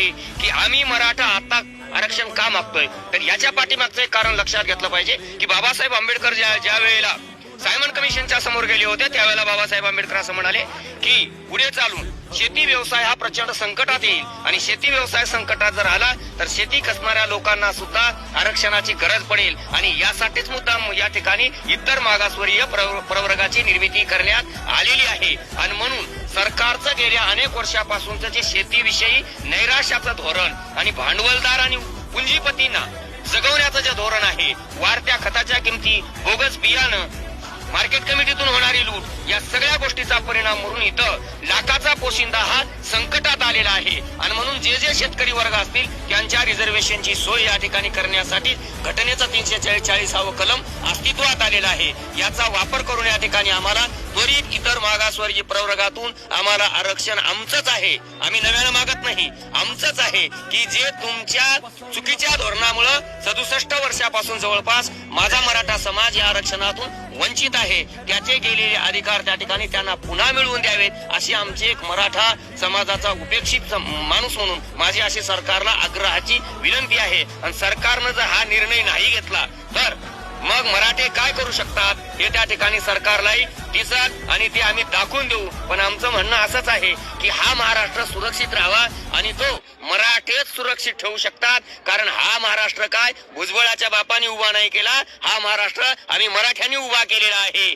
आहे की आम्ही मराठा आता आरक्षण का मागतोय, तर याच्या पाठीमागचं एक कारण लक्षात घेतलं पाहिजे की बाबासाहेब आंबेडकर ज्या वेळेला सायमन कमिशनच्या समोर गेले होते त्यावेळेला बाबासाहेब आंबेडकर असं म्हणाले की पुढे चालून शेती व्यवसाय हा प्रचंड संकटात येईल आणि शेती व्यवसाय संकटात जर आला तर शेती कसणाऱ्या लोकांना सुद्धा आरक्षणाची गरज पडेल आणि यासाठीच मुद्दाम या ठिकाणी इतर मागासवर्गीय प्रवर्गाची निर्मिती करण्यात आलेली आहे. आणि म्हणून सरकारचं गेल्या अनेक वर्षापासूनचं जे शेतीविषयी नैराश्याचं धोरण आणि भांडवलदार आणि पुंजीपतींना जगवण्याचं जे धोरण आहे, वाढत्या खताच्या किमती, बोगस बियाणं, मार्केट कमिटीतून होणारी लूट, या सगळ्या गोष्टीचा परिणाम म्हणून इथं लाखाचा पोशिंदा हा संकटात आलेला आहे. आणि म्हणून जे शेतकरी वर्ग असतील त्यांच्या रिझर्वेशनची सोय या ठिकाणी करण्यासाठी घटनेचा 340 कलम अस्तित्वात आलेला आहे. याचा वापर करून या ठिकाणी आम्हाला त्वरित इतर मागासवर्गीय प्रवर्गातून आम्हाला आरक्षण आमचंच आहे, आम्ही नव्यानं मागत नाही, आमचंच आहे की जे तुमच्या चुकीच्या धोरणामुळे 67 वर्षापासून जवळपास माझा मराठा समाज या आरक्षणातून वंचित आहे, त्याचे गेलेले अधिकार त्या ठिकाणी त्यांना पुन्हा मिळवून द्यावेत अशी आमची एक मराठा समाजाचा उपेक्षित माणूस म्हणून माझी अशी सरकारला आग्रहाची विनंती आहे. आणि सरकारनं जर हा निर्णय नाही घेतला तर मग मराठे काय करू शकतात हे त्या ठिकाणी सरकारलाही दिसत आणि ते आम्ही दाखवून देऊ. पण आमचं म्हणणं असंच आहे की हा महाराष्ट्र सुरक्षित राहावा आणि तो मराठेच सुरक्षित ठेवू शकतात, कारण हा महाराष्ट्र काय भुजबळाच्या बापाने उभा नाही केला, हा महाराष्ट्र आम्ही मराठ्यांनी उभा केलेला आहे.